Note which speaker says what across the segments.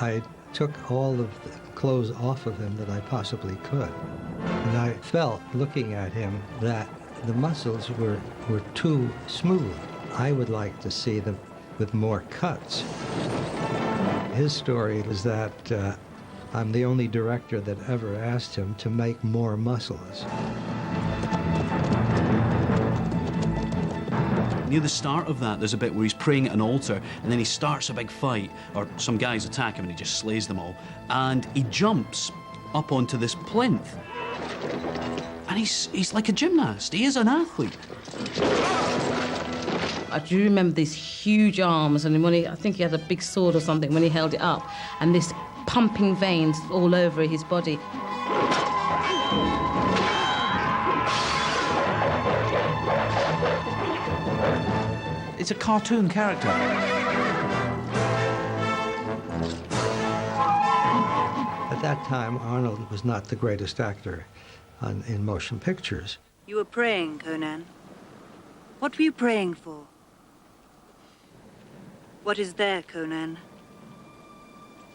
Speaker 1: I took all of the clothes off of him that I possibly could. And I felt, looking at him, that the muscles were too smooth. I would like to see them with more cuts. His story is that I'm the only director that ever asked him to make more muscles.
Speaker 2: Near the start of that, there's a bit where he's praying at an altar, and then he starts a big fight, or some guys attack him and he just slays them all. And he jumps up onto this plinth. And he's like a gymnast. He is an athlete.
Speaker 3: I do remember these huge arms, and when I think he had a big sword or something when he held it up, and this pumping veins all over his body.
Speaker 4: It's a cartoon character.
Speaker 1: At that time, Arnold was not the greatest actor in motion pictures.
Speaker 5: You were praying, Conan. What were you praying for? What is there, Conan?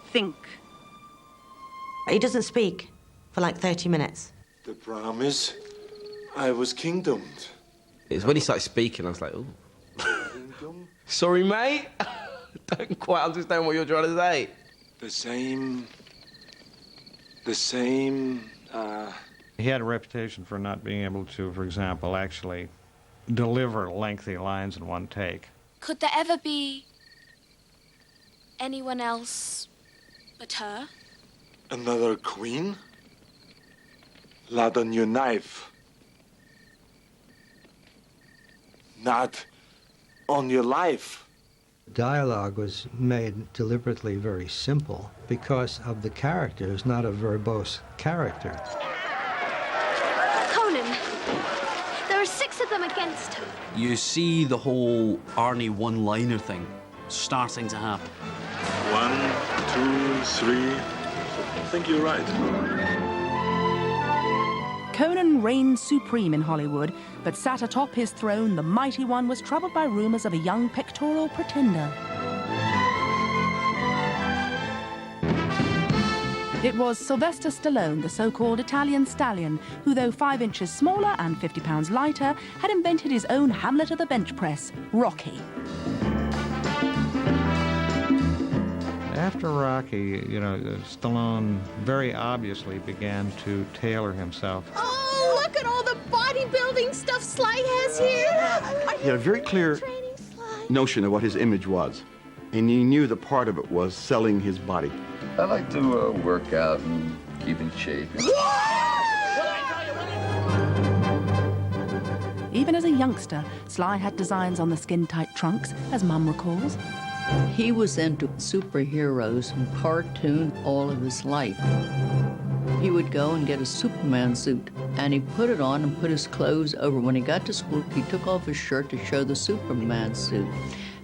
Speaker 5: Think.
Speaker 6: He doesn't speak for like 30 minutes.
Speaker 7: The promise, I was kingdomed.
Speaker 8: It's when he started speaking, I was like, ooh. Sorry, mate. Don't quite understand what you're trying to say.
Speaker 7: The same...
Speaker 9: He had a reputation for not being able to, for example, actually deliver lengthy lines in one take.
Speaker 10: Could there ever be anyone else but her?
Speaker 7: Another queen? Blood on your knife. Not on your life.
Speaker 1: Dialogue was made deliberately very simple because of the characters, not a verbose character.
Speaker 10: Conan, there are 6 of them against her.
Speaker 2: You see the whole Arnie one-liner thing starting to happen.
Speaker 7: 1, 2, 3. I think you're right.
Speaker 11: Conan reigned supreme in Hollywood, but sat atop his throne, the mighty one was troubled by rumors of a young pictorial pretender. It was Sylvester Stallone, the so-called Italian stallion, who, though 5 inches smaller and 50 pounds lighter, had invented his own Hamlet of the bench press, Rocky.
Speaker 9: After Rocky, you know, Stallone very obviously began to tailor himself.
Speaker 12: Oh, look at all the bodybuilding stuff Sly has here.
Speaker 13: He had a very clear notion of what his image was, and he knew that part of it was selling his body.
Speaker 14: I like to work out and keep in shape.
Speaker 11: Even as a youngster, Sly had designs on the skin-tight trunks, as Mum recalls.
Speaker 15: He was into superheroes and cartoons all of his life. He would go and get a Superman suit, and he put it on and put his clothes over. When he got to school, he took off his shirt to show the Superman suit,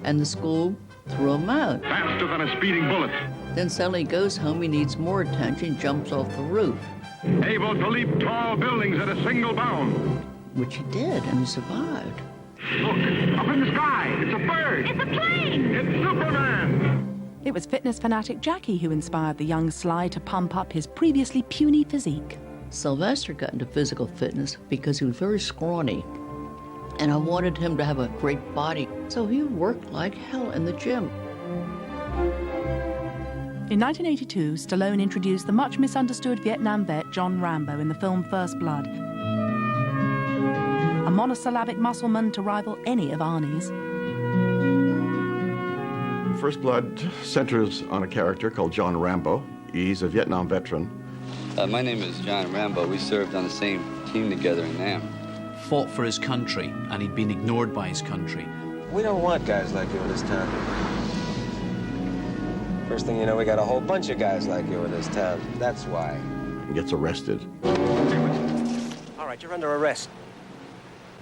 Speaker 15: and the school threw him out.
Speaker 16: Faster than a speeding bullet.
Speaker 15: Then suddenly he goes home, he needs more attention, jumps off the roof.
Speaker 16: Able to leap tall buildings at a single bound.
Speaker 15: Which he did, and he survived.
Speaker 16: Look, up in the sky, it's a bird.
Speaker 12: It's a plane.
Speaker 16: It's Superman.
Speaker 11: It was fitness fanatic Jackie who inspired the young Sly to pump up his previously puny physique.
Speaker 15: Sylvester got into physical fitness because he was very scrawny, and I wanted him to have a great body, so he worked like hell in the gym.
Speaker 11: In 1982, Stallone introduced the much misunderstood Vietnam vet John Rambo in the film First Blood, a monosyllabic muscleman to rival any of Arnie's.
Speaker 13: First Blood centers on a character called John Rambo. He's a Vietnam veteran.
Speaker 14: My name is John Rambo. We served on the same team together in Nam.
Speaker 2: Fought for his country, and he'd been ignored by his country.
Speaker 17: We don't want guys like you in this town. First thing you know, we got a whole bunch of guys like you in this town. That's why.
Speaker 13: He gets arrested.
Speaker 17: All right, you're under arrest.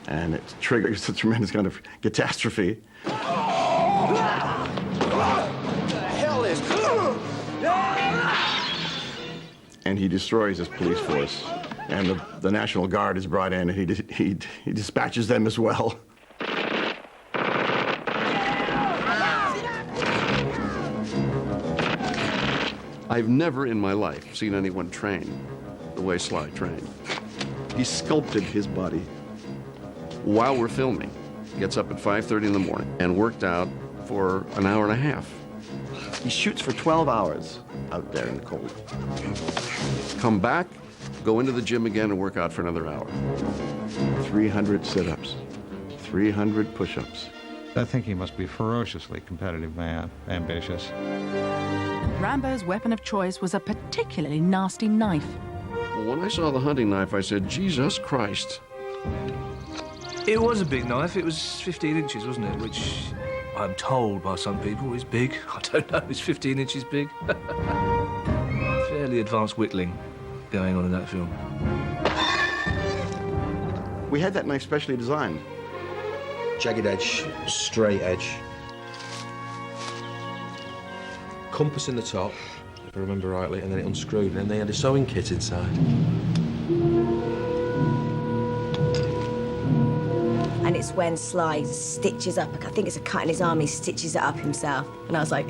Speaker 13: And it triggers a tremendous kind of catastrophe.
Speaker 17: What the hell is...
Speaker 13: And he destroys his police force. And the National Guard is brought in, and he dispatches them as well.
Speaker 18: I've never in my life seen anyone train the way Sly trained. He sculpted his body while we're filming. He gets up at 5:30 in the morning and worked out for an hour and a half.
Speaker 13: He shoots for 12 hours out there in the cold.
Speaker 18: Come back, go into the gym again and work out for another hour.
Speaker 13: 300 sit-ups, 300 push-ups.
Speaker 9: I think he must be a ferociously competitive man, ambitious.
Speaker 11: Rambo's weapon of choice was a particularly nasty knife.
Speaker 18: Well, when I saw the hunting knife, I said, Jesus Christ.
Speaker 19: It was a big knife. It was 15 inches, wasn't it? Which I'm told by some people is big. I don't know. It's 15 inches big. Fairly advanced whittling going on in that film.
Speaker 13: We had that knife specially designed.
Speaker 17: Jagged edge, straight edge. Compass in the top, if I remember rightly, and then it unscrewed, and then they had a sewing kit inside.
Speaker 20: And it's when Sly stitches up, I think it's a cut in his arm, he stitches it up himself. And I was like,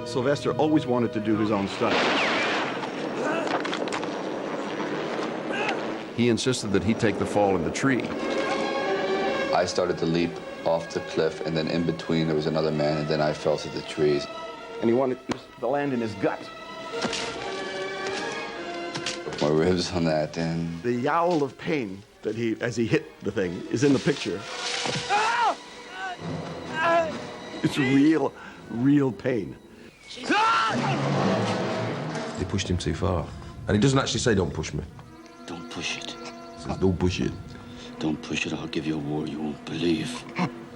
Speaker 13: Sylvester always wanted to do his own stuff.
Speaker 18: He insisted that he take the fall in the tree.
Speaker 14: I started to leap off the cliff, and then in between there was another man, and then I fell to the trees.
Speaker 13: And he wanted to land in his gut.
Speaker 14: My ribs on that, and
Speaker 13: the yowl of pain that as he hit the thing, is in the picture. It's real pain.
Speaker 17: They pushed him too far. And he doesn't actually say, don't push me.
Speaker 21: Don't push it.
Speaker 17: He says, don't push it.
Speaker 21: Don't push it, I'll give you a war you won't believe.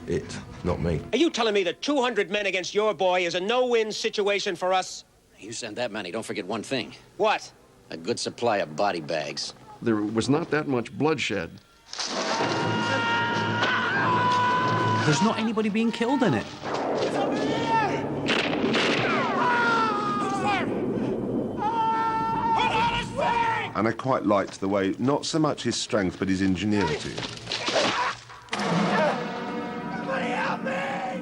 Speaker 17: It, not me.
Speaker 22: Are you telling me that 200 men against your boy is a no-win situation for us?
Speaker 21: You send that many, don't forget one thing.
Speaker 22: What?
Speaker 21: A good supply of body bags.
Speaker 18: There was not that much bloodshed.
Speaker 2: There's not anybody being killed in it.
Speaker 23: And I quite liked the way, not so much his strength, but his ingenuity.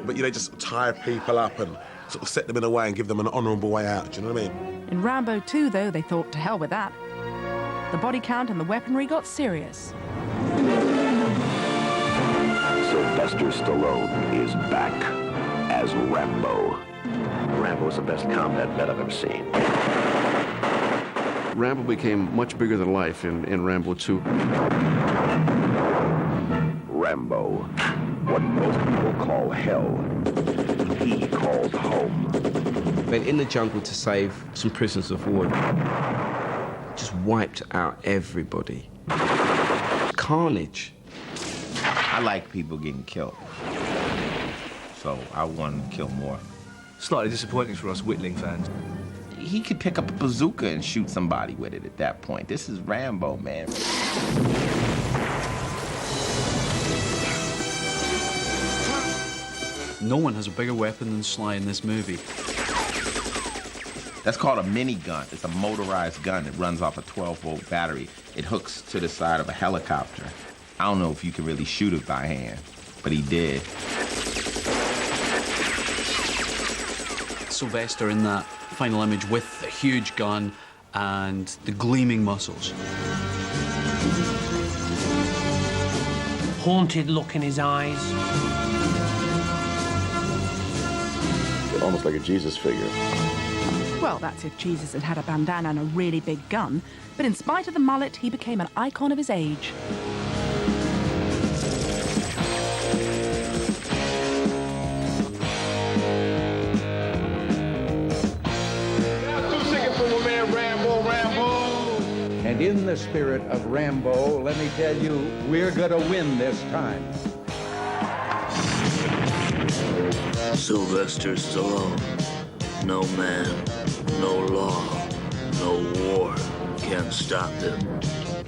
Speaker 24: But you know, just tie people up and sort of set them in a way and give them an honourable way out, do you know what I mean?
Speaker 11: In Rambo 2, though, they thought to hell with that. The body count and the weaponry got serious.
Speaker 25: Sylvester Stallone is back as Rambo. Rambo is the best combat vet I've ever seen.
Speaker 18: Rambo became much bigger than life in Rambo 2.
Speaker 25: Rambo, what most people call hell, he calls home.
Speaker 8: Went in the jungle to save some prisoners of war. Just wiped out everybody. Carnage.
Speaker 26: I like people getting killed, so I want to kill more.
Speaker 19: Slightly disappointing for us whittling fans.
Speaker 26: He could pick up a bazooka and shoot somebody with it at that point. This is Rambo, man.
Speaker 2: No one has a bigger weapon than Sly in this movie.
Speaker 26: That's called a minigun. It's a motorized gun that runs off a 12-volt battery. It hooks to the side of a helicopter. I don't know if you can really shoot it by hand, but he did.
Speaker 2: Sylvester in that final image with the huge gun and the gleaming muscles.
Speaker 22: Haunted look in his eyes.
Speaker 13: Almost like a Jesus figure.
Speaker 11: Well, that's if Jesus had had a bandana and a really big gun. But in spite of the mullet, he became an icon of his age.
Speaker 27: And in the spirit of Rambo, let me tell you, we're gonna win this time.
Speaker 21: Sylvester Stallone. No man, no law, no war can stop him.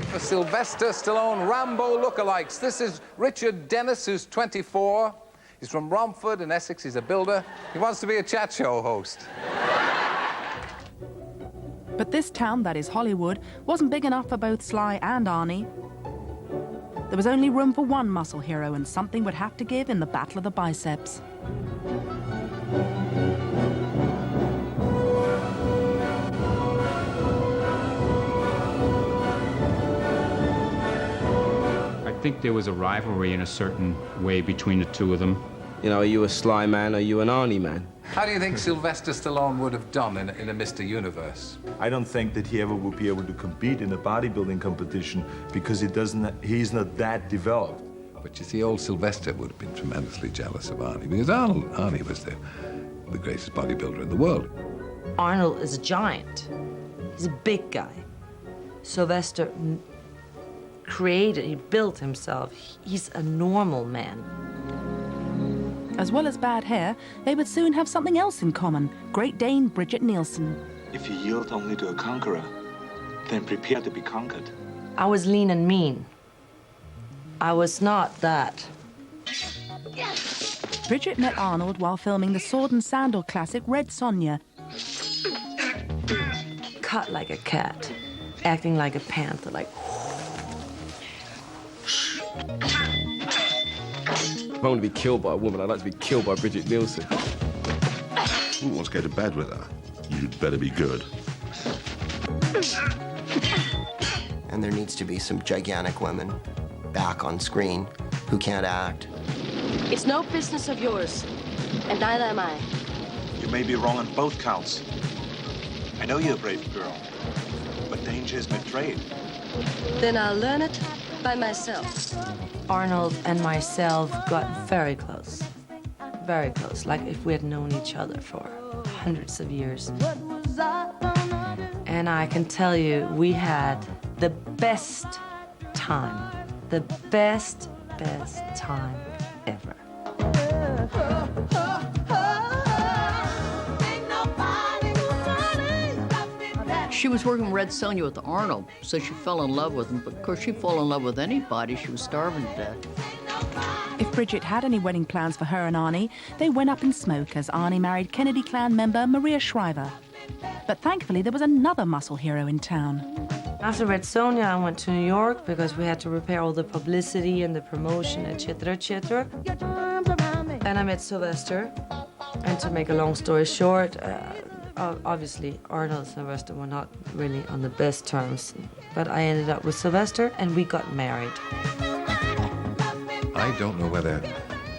Speaker 28: For Sylvester Stallone Rambo lookalikes, this is Richard Dennis, who's 24. He's from Romford in Essex. He's a builder. He wants to be a chat show host.
Speaker 11: But this town, that is Hollywood, wasn't big enough for both Sly and Arnie. There was only room for one muscle hero, and something would have to give in the Battle of the Biceps.
Speaker 1: I think there was a rivalry in a certain way between the two of them.
Speaker 8: You know, are you a Sly man or are you an Arnie man?
Speaker 28: How do you think Sylvester Stallone would have done in a Mr. Universe?
Speaker 3: I don't think that he ever would be able to compete in a bodybuilding competition because he's not that developed.
Speaker 28: But you see, old Sylvester would have been tremendously jealous of Arnie, because Arnie was the greatest bodybuilder in the world.
Speaker 4: Arnold is a giant. He's a big guy. Sylvester he built himself. He's a normal man.
Speaker 11: As well as bad hair, they would soon have something else in common. Great Dane Bridget Nielsen.
Speaker 5: If you yield only to a conqueror, then prepare to be conquered.
Speaker 4: I was lean and mean. I was not that.
Speaker 11: Bridget met Arnold while filming the sword and sandal classic Red Sonja.
Speaker 4: Cut like a cat, acting like a panther, like...
Speaker 8: If I want to be killed by a woman, I'd like to be killed by Bridget Nielsen.
Speaker 23: Who wants to go to bed with her? You'd better be good.
Speaker 6: And there needs to be some gigantic women back on screen who can't act.
Speaker 4: It's no business of yours, and neither am I.
Speaker 5: You may be wrong on both counts. I know you're a brave girl, but danger is my trade.
Speaker 4: Then I'll learn it by myself. Arnold and myself got very close, like if we had known each other for hundreds of years. And I can tell you, we had the best time ever.
Speaker 15: She was working Red Sonja with Arnold, so she fell in love with him. But of course, she'd fall in love with anybody. She was starving to death.
Speaker 11: If Bridget had any wedding plans for her and Arnie, they went up in smoke as Arnie married Kennedy clan member Maria Shriver. But thankfully, there was another muscle hero in town.
Speaker 4: After Red Sonja, I went to New York because we had to repair all the publicity and the promotion, etc., etc. And I met Sylvester. And to make a long story short, obviously, Arnold and Sylvester were not really on the best terms, but I ended up with Sylvester, and we got married.
Speaker 28: I don't know whether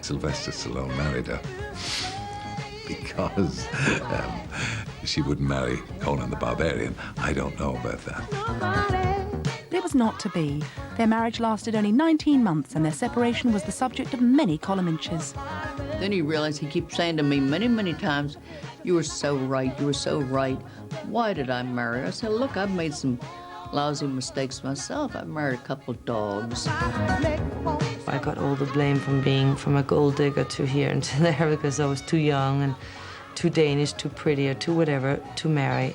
Speaker 28: Sylvester Stallone married her, because she wouldn't marry Conan the Barbarian. I don't know about that.
Speaker 11: It was not to be. Their marriage lasted only 19 months, and their separation was the subject of many column inches.
Speaker 15: Then he realized, he kept saying to me many, many times, "You were so right, you were so right. Why did I marry her?" I said, "Look, I've made some lousy mistakes myself. I've married a couple of dogs."
Speaker 4: I got all the blame from a gold digger to here and to there because I was too young and too Danish, too pretty, or too whatever to marry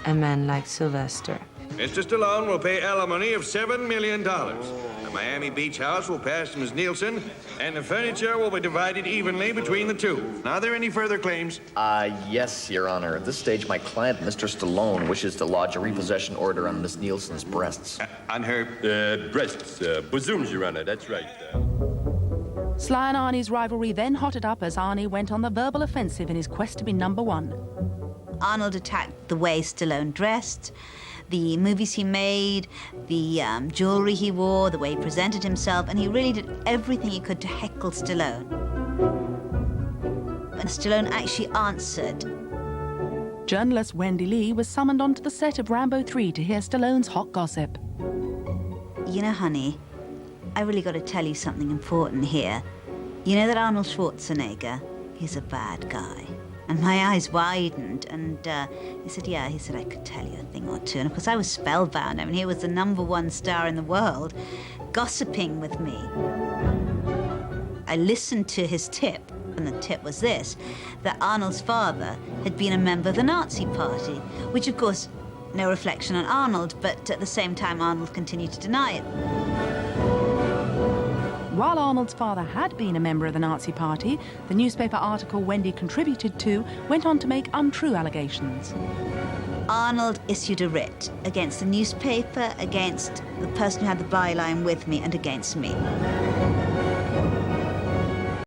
Speaker 4: a man like Sylvester.
Speaker 7: Mr. Stallone will pay alimony of $7 million. The Miami Beach house will pass to Ms. Nielsen, and the furniture will be divided evenly between the two. Are there any further claims?
Speaker 10: Yes, Your Honor. At this stage, my client, Mr. Stallone, wishes to lodge a repossession order on Miss Nielsen's breasts.
Speaker 7: On her breasts, bosoms, Your Honor, that's right.
Speaker 11: Sly and Arnie's rivalry then hotted up as Arnie went on the verbal offensive in his quest to be number one.
Speaker 12: Arnold attacked the way Stallone dressed, the movies he made, the jewelry he wore, the way he presented himself, and he really did everything he could to heckle Stallone. And Stallone actually answered.
Speaker 11: Journalist Wendy Lee was summoned onto the set of Rambo 3 to hear Stallone's hot gossip.
Speaker 12: You know, honey, I really got to tell you something important here. You know that Arnold Schwarzenegger? He's a bad guy. And my eyes widened, and he said, yeah, he said, I could tell you a thing or two. And of course, I was spellbound. I mean, he was the #1 star in the world, gossiping with me. I listened to his tip, and the tip was this, that Arnold's father had been a member of the Nazi Party, which, of course, no reflection on Arnold, but at the same time, Arnold continued to deny it.
Speaker 11: While Arnold's father had been a member of the Nazi Party, the newspaper article Wendy contributed to went on to make untrue allegations.
Speaker 12: Arnold issued a writ against the newspaper, against the person who had the byline with me, and against me.